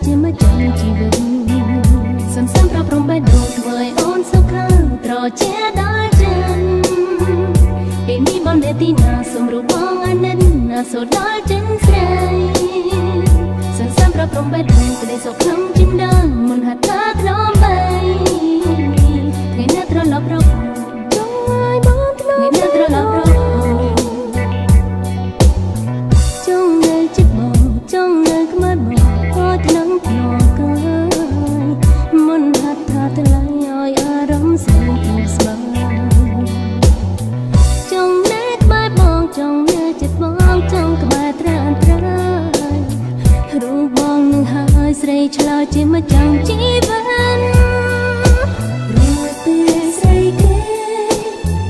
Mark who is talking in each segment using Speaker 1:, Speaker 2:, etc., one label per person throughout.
Speaker 1: ជាម្ចាស់ជីវិតសន្សំប្រព្រំបេះដូងធ្វើឲ្យអូនសុខត្រជាដល់ចិនពេលនេះបងនៅទីណាសូមរូបបងអាណិតណាសូមដល់ចិនស្រីសន្សំប្រព្រំបេះដូងក្តីសុខក្នុងចិនដល់មុនហាត់ថាថ្នមបីថ្ងៃណាត្រឡប់រកចង់ឲ្យបងថ្ងៃណាត្រឡប់រកចង់នៅជិតបងចង់នៅក្បែរបង នឹងភ្នំកាយមុនហាត់ថាថ្លៃឲ្យអារម្មណ៍ស្រីស្មើចង់នៅក្បែរបងចង់នៅចិត្តបងចង់ក្បែរត្រានត្រាយរូបបងនឹងហើយស្រីឆ្លើយជាម្ចាំងជីវិតរួចពេលស្រីគេ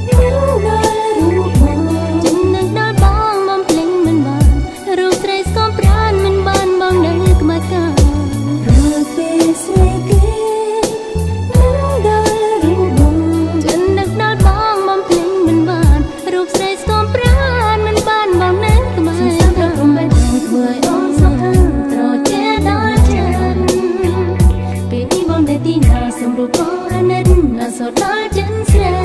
Speaker 1: នឹងដល់រូបបងចិននឹងដល់បងមកភ្លេងមិនបានរូបស្រីស្គមប្រានមិនបានបងនៅក្បែរកាពេលស្រីគេនឹងដល់រូបបងចិននឹកដល់បងមកភ្លេងមិនបានរូបស្រីស្គមប្រានមិនបានបងនៅក្បែរសម្រាប់រំលែកធ្វើឲ្យអូនសុខត្រជាដល់ចិនពេលនេះបងនៅទីណាសូមរូបបងអាណិតណាសូមដល់ចិនស្រី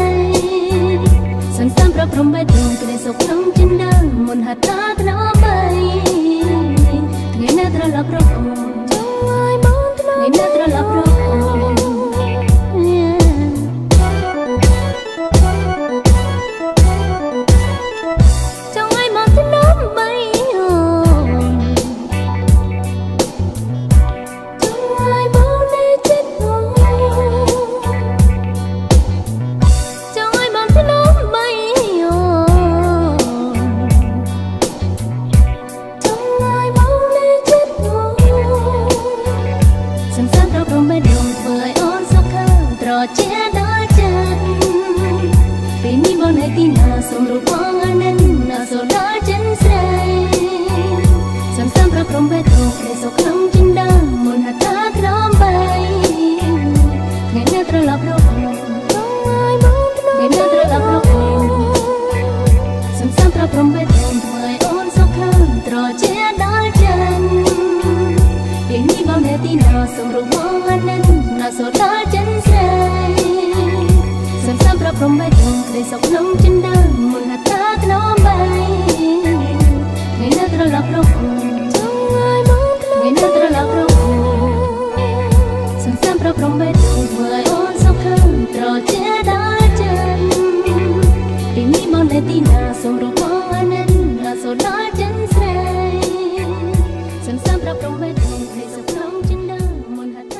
Speaker 1: សន្សំប្រព្រំបេះដូងក្តីសុខក្នុងចិនដល់មុនហាត់ថាថ្នមបីថ្ងៃណាត្រឡប់រកអូនថ្ងៃណាត្រឡប់រកអូនចង់ឲ្យមកថ្នមបីអូនចង់ឲ្យបងនៅចិត្តបងចង់ឲ្យបងថ្នមបីអូនចង់ឲ្យបងនៅចិត្តបងសន្សំប្រព្រំបេះដូងធ្វើឲ្យអូនសុខត្រជាដល់ចិនពេលនេះបងនៅទីណាសូមរូបបងអាណិតណាសូមដល់ចិនស្រីសន្សំប្រព្រំបេះដូងឲ្យសុខក្នុងចិនដល់មុនហាត់ថាថ្នមបីថ្ងៃណាត្រឡប់រកអូនថ្ងៃណាត្រឡប់រកអូនសន្សំប្រព្រំបេះដូងធ្វើឲ្យអូនសុខត្រជាដល់ចិនពេលនេះបងនៅទីណាសូមរូបបងអាណិតណាសូមដល់ចិនស្រីសន្សំប្រព្រំបេះដូងក្តីសុខក្នុងចិនដល់មុនហាត់ថាថ្នមបីថ្ងៃណាត្រឡប់រកអូនចង់ឲ្យបងថ្ងៃណាត្រឡប់រកអូនសន្សំប្រព្រំបេះដូងធ្វើឲ្យអូនសុខត្រជាដល់ចិនពេលនេះបងនៅទីណាសូមរូបបងអាណិតណាសូមដល់ចិនស្រីសន្សំប្រព្រំបេះដូងក្តីសុខក្នុងចិនដល់មុនហាត់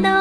Speaker 1: ដ